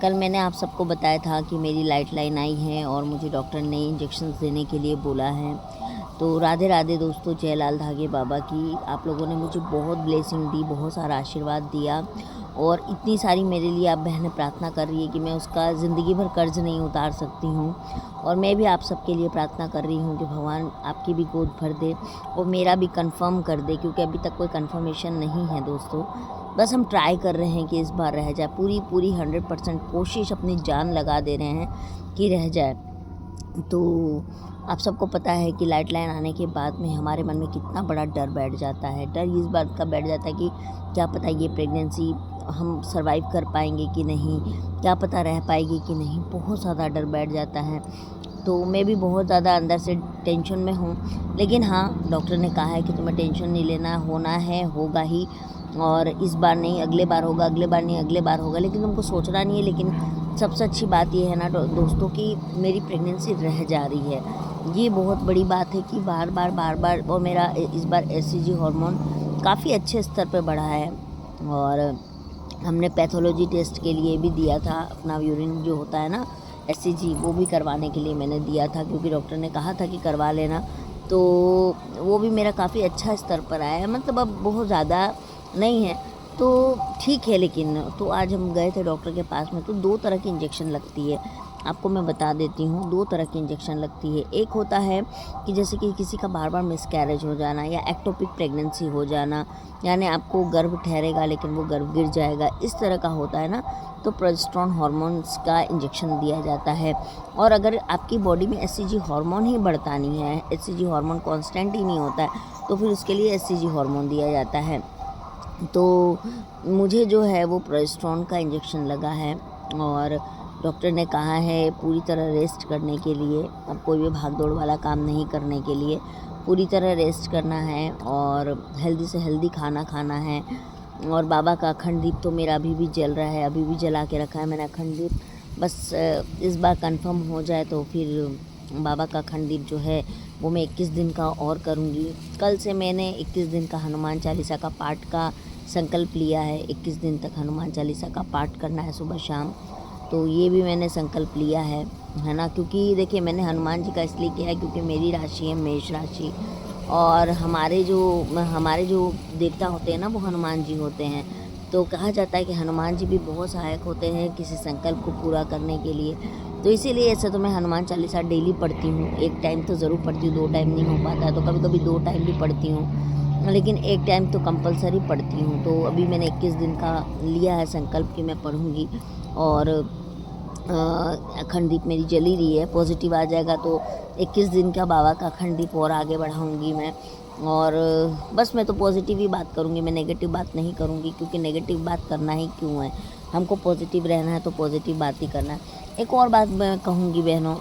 कल मैंने आप सबको बताया था कि मेरी लाइट लाइन आई है और मुझे डॉक्टर ने इंजेक्शन देने के लिए बोला है। तो राधे राधे दोस्तों, जय लाल धागे बाबा की। आप लोगों ने मुझे बहुत ब्लेसिंग दी, बहुत सारा आशीर्वाद दिया और इतनी सारी मेरे लिए आप बहनें प्रार्थना कर रही है कि मैं उसका ज़िंदगी भर कर्ज नहीं उतार सकती हूँ। और मैं भी आप सबके लिए प्रार्थना कर रही हूँ कि भगवान आपकी भी गोद भर दे और मेरा भी कंफर्म कर दे, क्योंकि अभी तक कोई कंफर्मेशन नहीं है दोस्तों। बस हम ट्राई कर रहे हैं कि इस बार रह जाए, पूरी 100% कोशिश, अपनी जान लगा दे रहे हैं कि रह जाए। तो आप सबको पता है कि लाइट लाइन आने के बाद में हमारे मन में कितना बड़ा डर बैठ जाता है। डर इस बात का बैठ जाता है कि क्या पता ये प्रेगनेंसी हम सरवाइव कर पाएंगे कि नहीं, क्या पता रह पाएगी कि नहीं, बहुत ज़्यादा डर बैठ जाता है। तो मैं भी बहुत ज़्यादा अंदर से टेंशन में हूँ। लेकिन हाँ, डॉक्टर ने कहा है कि तुम्हें टेंशन नहीं लेना, होना है होगा ही, और इस बार नहीं अगले बार होगा, अगले बार नहीं अगले बार होगा, लेकिन तुमको सोचना नहीं है। लेकिन सबसे अच्छी बात ये है ना दोस्तों कि मेरी प्रेगनेंसी रह जा रही है। ये बहुत बड़ी बात है कि बार बार और मेरा इस बार एचसीजी हार्मोन काफ़ी अच्छे स्तर पे बढ़ा है। और हमने पैथोलॉजी टेस्ट के लिए भी दिया था, अपना यूरिन जो होता है ना एचसीजी, वो भी करवाने के लिए मैंने दिया था, क्योंकि डॉक्टर ने कहा था कि करवा लेना। तो वो भी मेरा काफ़ी अच्छा स्तर पर आया है, मतलब अब बहुत ज़्यादा नहीं है तो ठीक है। लेकिन तो आज हम गए थे डॉक्टर के पास में, तो 2 तरह की इंजेक्शन लगती है। आपको मैं बता देती हूँ, 2 तरह की इंजेक्शन लगती है। एक होता है कि जैसे कि किसी का बार मिसकैरेज हो जाना या एक्टोपिक प्रेगनेंसी हो जाना, यानी आपको गर्भ ठहरेगा लेकिन वो गर्भ गिर जाएगा, इस तरह का होता है ना, तो प्रोजेस्टेरोन हार्मोन्स का इंजेक्शन दिया जाता है। और अगर आपकी बॉडी में एचसीजी हार्मोन ही बढ़ता नहीं है, एचसीजी हार्मोन कांस्टेंट ही नहीं होता है, तो फिर उसके लिए एचसीजी हार्मोन दिया जाता है। तो मुझे जो है वो प्रोजेस्टेरोन का इंजेक्शन लगा है और डॉक्टर ने कहा है पूरी तरह रेस्ट करने के लिए। अब कोई भी भाग दौड़ वाला काम नहीं करने के लिए, पूरी तरह रेस्ट करना है और हेल्दी से हेल्दी खाना खाना है। और बाबा का अखंड दीप तो मेरा अभी भी जल रहा है, अभी भी जला के रखा है मैंने अखंड दीप। बस इस बार कंफर्म हो जाए तो फिर बाबा का अखंड दीप जो है वो मैं 21 दिन का और करूँगी। कल से मैंने 21 दिन का हनुमान चालीसा का पाठ का संकल्प लिया है। 21 दिन तक हनुमान चालीसा का पाठ करना है सुबह शाम, तो ये भी मैंने संकल्प लिया है ना। क्योंकि देखिए मैंने हनुमान जी का इसलिए किया है क्योंकि मेरी राशि है मेष राशि, और हमारे जो देवता होते हैं ना वो हनुमान जी होते हैं। तो कहा जाता है कि हनुमान जी भी बहुत सहायक होते हैं किसी संकल्प को पूरा करने के लिए। तो इसीलिए ऐसे तो मैं हनुमान चालीसा डेली पढ़ती हूँ। एक टाइम तो ज़रूर पढ़ती हूँ, 2 टाइम नहीं हो पाता है तो कभी कभी 2 टाइम भी पढ़ती हूँ, लेकिन एक टाइम तो कंपलसरी पढ़ती हूँ। तो अभी मैंने 21 दिन का लिया है संकल्प कि मैं पढ़ूँगी। और अखंड दीप मेरी जली रही है, पॉजिटिव आ जाएगा तो 21 दिन का बाबा का अखंड दीप और आगे बढ़ाऊँगी मैं। और बस मैं तो पॉजिटिव ही बात करूँगी, मैं नेगेटिव बात नहीं करूँगी, क्योंकि नेगेटिव बात करना ही क्यों है, हमको पॉजिटिव रहना है तो पॉजिटिव बात ही करना है। एक और बात मैं कहूँगी बहनों,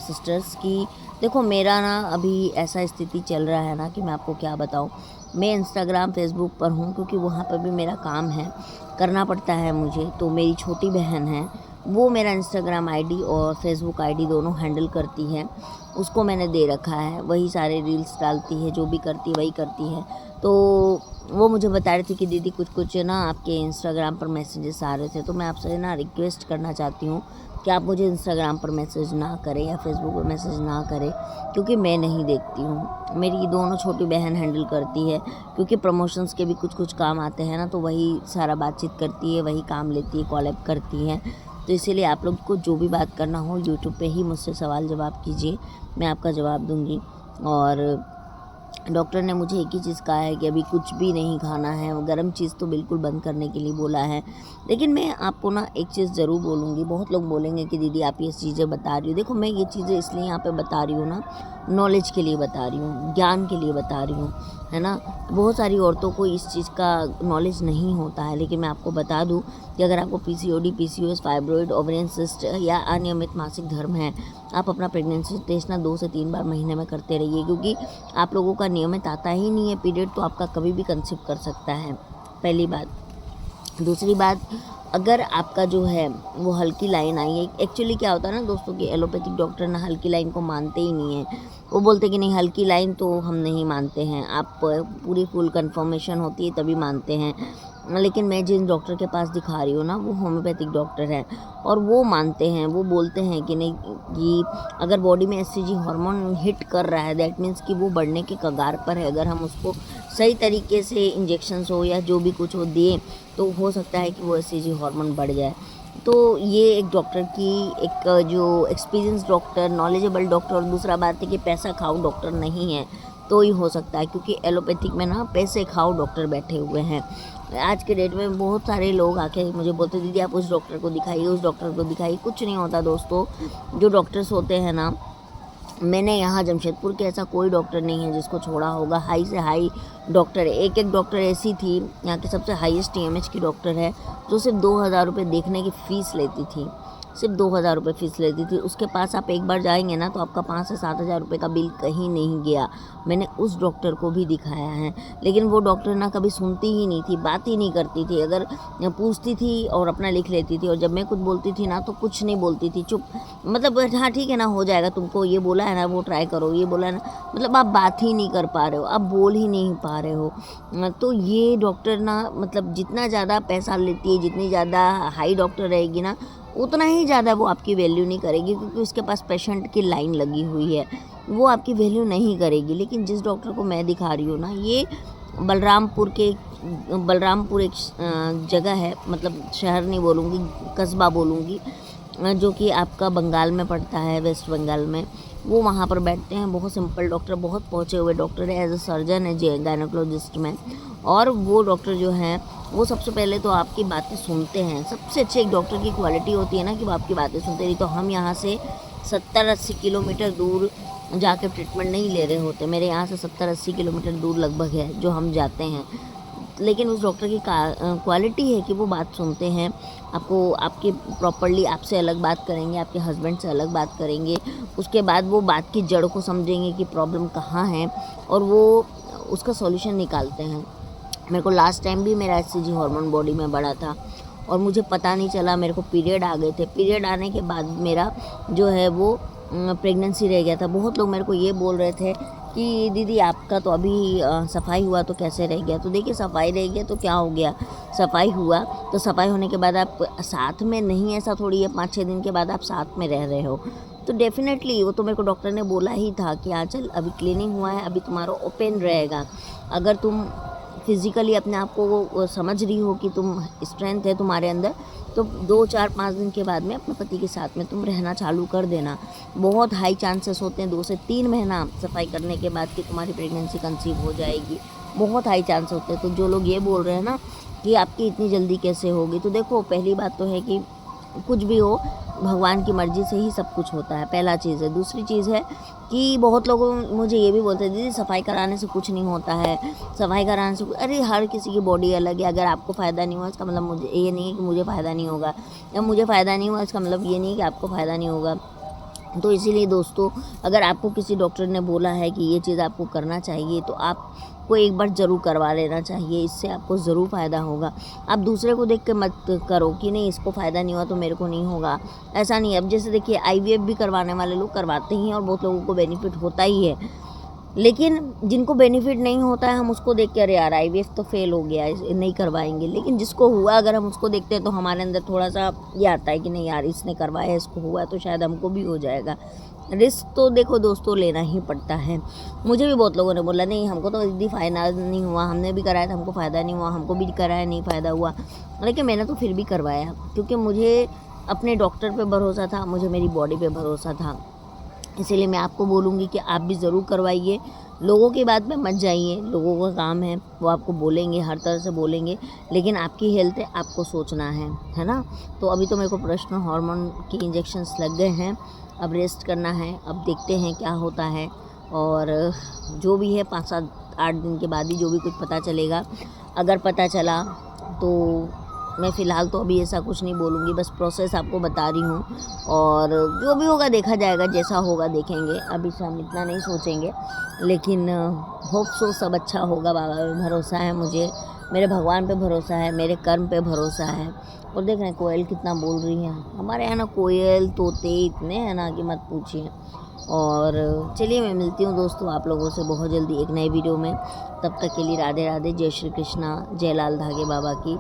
सिस्टर्स की, देखो मेरा ना अभी ऐसा स्थिति चल रहा है ना कि मैं आपको क्या बताऊँ। मैं इंस्टाग्राम फेसबुक पर हूँ क्योंकि वहाँ पर भी मेरा काम है, करना पड़ता है मुझे। तो मेरी छोटी बहन है, वो मेरा इंस्टाग्राम आईडी और फेसबुक आईडी दोनों हैंडल करती है, उसको मैंने दे रखा है। वही सारे रील्स डालती है, जो भी करती है वही करती है। तो वो मुझे बता रही थी कि दीदी कुछ ना आपके इंस्टाग्राम पर मैसेजेस आ रहे थे, तो मैं आपसे ना रिक्वेस्ट करना चाहती हूँ कि आप मुझे इंस्टाग्राम पर मैसेज ना करें या फेसबुक पर मैसेज ना करें, क्योंकि मैं नहीं देखती हूँ। मेरी दोनों छोटी बहन हैंडल करती है, क्योंकि प्रमोशंस के भी कुछ काम आते हैं ना, तो वही सारा बातचीत करती है, वही काम लेती है, कॉलअप करती हैं। तो इसीलिए आप लोग को जो भी बात करना हो यूट्यूब पे ही मुझसे सवाल जवाब कीजिए, मैं आपका जवाब दूंगी। और डॉक्टर ने मुझे एक ही चीज़ कहा है कि अभी कुछ भी नहीं खाना है, गर्म चीज़ तो बिल्कुल बंद करने के लिए बोला है। लेकिन मैं आपको ना एक चीज़ ज़रूर बोलूँगी, बहुत लोग बोलेंगे कि दीदी आप ये चीज़ें बता रही हो। देखो मैं ये चीज़ें इसलिए यहाँ पे बता रही हूँ ना, नॉलेज के लिए बता रही हूँ, ज्ञान के लिए बता रही हूँ, है ना। बहुत सारी औरतों को इस चीज़ का नॉलेज नहीं होता है, लेकिन मैं आपको बता दूँ कि अगर आपको PCOD, PCOS, fibroid, ovarian cyst या अनियमित मासिक धर्म है, आप अपना प्रेगनेंसी टेस्ट ना 2 से 3 बार महीने में करते रहिए, क्योंकि आप लोगों का नियमित आता ही नहीं है पीरियड, तो आपका कभी भी कंसीव कर सकता है, पहली बात। दूसरी बात, अगर आपका जो है वो हल्की लाइन आई है, एक्चुअली क्या होता है ना दोस्तों कि एलोपैथिक डॉक्टर ना हल्की लाइन को मानते ही नहीं है। वो बोलते हैं कि नहीं हल्की लाइन तो हम नहीं मानते हैं, आप पूरी फुल कंफर्मेशन होती है तभी मानते हैं। लेकिन मैं जिन डॉक्टर के पास दिखा रही हूँ ना, वो होम्योपैथिक डॉक्टर है और वो मानते हैं, वो बोलते हैं कि नहीं, कि अगर बॉडी में एससीजी हार्मोन हिट कर रहा है, दैट मीन्स कि वो बढ़ने के कगार पर है। अगर हम उसको सही तरीके से इंजेक्शंस हो या जो भी कुछ हो दिए, तो हो सकता है कि वो एससीजी हार्मोन बढ़ जाए। तो ये एक डॉक्टर की एक जो एक्सपीरियंस डॉक्टर, नॉलेजेबल डॉक्टर, और दूसरा बात है कि पैसा खाओ डॉक्टर नहीं है, तो ही हो सकता है, क्योंकि एलोपैथिक में ना पैसे खाओ डॉक्टर बैठे हुए हैं। आज के डेट में बहुत सारे लोग आके मुझे बोलते, दीदी आप उस डॉक्टर को दिखाइए, उस डॉक्टर को दिखाइए। कुछ नहीं होता दोस्तों। जो डॉक्टर्स होते हैं ना, मैंने यहाँ जमशेदपुर के ऐसा कोई डॉक्टर नहीं है जिसको छोड़ा होगा। हाई से हाई डॉक्टर है। एक डॉक्टर ऐसी थी, यहाँ की सबसे हाईएस्ट टीएमएच की डॉक्टर है, जो सिर्फ 2000 रुपये देखने की फ़ीस लेती थी, सिर्फ 2000 रुपये फ़ीस लेती थी। उसके पास आप एक बार जाएंगे ना, तो आपका 5 से 7 हज़ार रुपये का बिल कहीं नहीं गया। मैंने उस डॉक्टर को भी दिखाया है, लेकिन वो डॉक्टर ना कभी सुनती ही नहीं थी, बात ही नहीं करती थी। अगर पूछती थी और अपना लिख लेती थी, और जब मैं कुछ बोलती थी ना, तो कुछ नहीं बोलती थी, चुप। मतलब हाँ ठीक है ना, हो जाएगा, तुमको ये बोला है ना, वो ट्राई करो, ये बोला है ना, मतलब आप बात ही नहीं कर पा रहे हो, आप बोल ही नहीं पा रहे हो। तो ये डॉक्टर ना, मतलब जितना ज़्यादा पैसा लेती है, जितनी ज़्यादा हाई डॉक्टर रहेगी ना, उतना ही ज़्यादा वो आपकी वैल्यू नहीं करेगी, क्योंकि उसके पास पेशेंट की लाइन लगी हुई है, वो आपकी वैल्यू नहीं करेगी। लेकिन जिस डॉक्टर को मैं दिखा रही हूँ ना, ये बलरामपुर एक जगह है, मतलब शहर नहीं बोलूँगी, कस्बा बोलूँगी, जो कि आपका बंगाल में पड़ता है, वेस्ट बंगाल में। वो वहाँ पर बैठते हैं, बहुत सिंपल डॉक्टर, बहुत पहुँचे हुए डॉक्टर है, एज अ सर्जन है, गायनोकोलॉजिस्ट में। और वो डॉक्टर जो हैं, वो सबसे पहले तो आपकी बातें सुनते हैं। सबसे अच्छी एक डॉक्टर की क्वालिटी होती है ना, कि वो आपकी बातें सुनते। नहीं तो हम यहाँ से 70-80 किलोमीटर दूर जाके ट्रीटमेंट नहीं ले रहे होते। मेरे यहाँ से 70-80 किलोमीटर दूर लगभग है जो हम जाते हैं। लेकिन उस डॉक्टर की क्वालिटी है कि वो बात सुनते हैं, आपकी प्रॉपर्ली आपसे अलग बात करेंगे, आपके हस्बैंड से अलग बात करेंगे। उसके बाद वो बात की जड़ को समझेंगे कि प्रॉब्लम कहाँ है, और वो उसका सॉल्यूशन निकालते हैं। मेरे को लास्ट टाइम भी मेरा एससीजी हार्मोन बॉडी में बढ़ा था और मुझे पता नहीं चला, मेरे को पीरियड आ गए थे। पीरियड आने के बाद मेरा जो है वो प्रेगनेंसी रह गया था। बहुत लोग मेरे को ये बोल रहे थे कि दीदी आपका तो अभी सफाई हुआ तो कैसे रह गया। तो देखिए, सफाई रह गया तो क्या हो गया, सफाई हुआ तो सफाई होने के बाद आप साथ में नहीं, ऐसा थोड़ी है 5-6 दिन के बाद आप साथ में रह रहे हो। तो डेफिनेटली वो तो मेरे को डॉक्टर ने बोला ही था कि हाँ चल, अभी क्लीनिंग हुआ है, अभी तुम्हारा ओपन रहेगा। अगर तुम फिज़िकली अपने आप को समझ रही हो कि तुम स्ट्रेंथ है तुम्हारे अंदर, तो 2-4-5 दिन के बाद में अपने पति के साथ में तुम रहना चालू कर देना। बहुत हाई चांसेस होते हैं 2 से 3 महीना सफाई करने के बाद कि तुम्हारी प्रेगनेंसी कंसीव हो जाएगी। बहुत हाई चांस होते हैं। तो जो लोग ये बोल रहे हैं ना कि आपकी इतनी जल्दी कैसे होगी, तो देखो, पहली बात तो है कि कुछ भी हो, भगवान की मर्ज़ी से ही सब कुछ होता है, पहला चीज़ है। दूसरी चीज़ है कि बहुत लोग मुझे ये भी बोलते हैं, दीदी सफाई कराने से कुछ नहीं होता है, सफाई कराने से अरे हर किसी की बॉडी अलग है। अगर आपको फ़ायदा नहीं हुआ इसका मतलब मुझे ये नहीं है कि मुझे फ़ायदा नहीं होगा, या मुझे फ़ायदा नहीं हुआ इसका मतलब ये नहीं कि आपको फ़ायदा नहीं होगा। तो इसीलिए दोस्तों, अगर आपको किसी डॉक्टर ने बोला है कि ये चीज़ आपको करना चाहिए, तो आपको एक बार ज़रूर करवा लेना चाहिए। इससे आपको ज़रूर फ़ायदा होगा। आप दूसरे को देख के मत करो कि नहीं इसको फ़ायदा नहीं हुआ तो मेरे को नहीं होगा, ऐसा नहीं है। अब जैसे देखिए, आईवीएफ भी करवाने वाले लोग करवाते ही हैं और बहुत लोगों को बेनिफिट होता ही है। लेकिन जिनको बेनिफिट नहीं होता है, हम उसको देख के अरे यार आईवीएफ तो फेल हो गया, नहीं करवाएंगे। लेकिन जिसको हुआ, अगर हम उसको देखते हैं तो हमारे अंदर थोड़ा सा ये आता है कि नहीं यार, इसने करवाया, इसको हुआ, तो शायद हमको भी हो जाएगा। रिस्क तो देखो दोस्तों, लेना ही पड़ता है। मुझे भी बहुत लोगों ने बोला नहीं हमको तो दीदी फ़ायदा नहीं हुआ, हमने भी कराया था हमको फ़ायदा नहीं हुआ, हमको भी कराया नहीं फ़ायदा हुआ। लेकिन मैंने तो फिर भी करवाया, क्योंकि मुझे अपने डॉक्टर पे भरोसा था, मुझे मेरी बॉडी पे भरोसा था। इसीलिए मैं आपको बोलूँगी कि आप भी ज़रूर करवाइए। लोगों की बात में मत जाइए, लोगों का काम है, वो आपको बोलेंगे, हर तरह से बोलेंगे, लेकिन आपकी हेल्थ है, आपको सोचना है ना। तो अभी तो मेरे को पर्सनल हार्मोन की इंजेक्शंस लग गए हैं, अब रेस्ट करना है, अब देखते हैं क्या होता है। और जो भी है 5-7-8 दिन के बाद ही जो भी कुछ पता चलेगा। अगर पता चला तो मैं फ़िलहाल तो अभी ऐसा कुछ नहीं बोलूँगी, बस प्रोसेस आपको बता रही हूँ। और जो भी होगा देखा जाएगा, जैसा होगा देखेंगे। अभी से हम इतना नहीं सोचेंगे, लेकिन होप सो सब अच्छा होगा। बाबा पे भरोसा है मुझे, मेरे भगवान पे भरोसा है, मेरे कर्म पे भरोसा है। और देख रहे हैं कोयल कितना बोल रही है। हमारे यहाँ ना कोयल तोते इतने हैं ना कि मत पूछिए। और चलिए मैं मिलती हूँ दोस्तों आप लोगों से बहुत जल्दी एक नए वीडियो में। तब तक के लिए राधे राधे, जय श्री कृष्णा, जय लाल धागे बाबा की।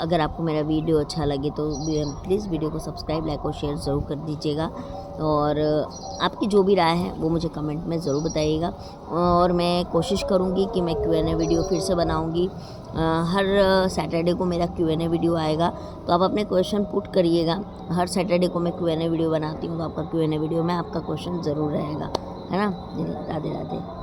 अगर आपको मेरा वीडियो अच्छा लगे तो प्लीज़ वीडियो को सब्सक्राइब, लाइक और शेयर ज़रूर कर दीजिएगा। और आपकी जो भी राय है वो मुझे कमेंट में ज़रूर बताइएगा। और मैं कोशिश करूँगी कि मैं Q&A वीडियो फिर से बनाऊँगी। हर सैटरडे को मेरा Q&A वीडियो आएगा, तो आप अपने क्वेश्चन पुट करिएगा। हर सैटरडे को मैं Q&A वीडियो बनाती हूँ, तो आपका Q&A वीडियो में आपका क्वेश्चन ज़रूर रहेगा, है ना। राधे राधे।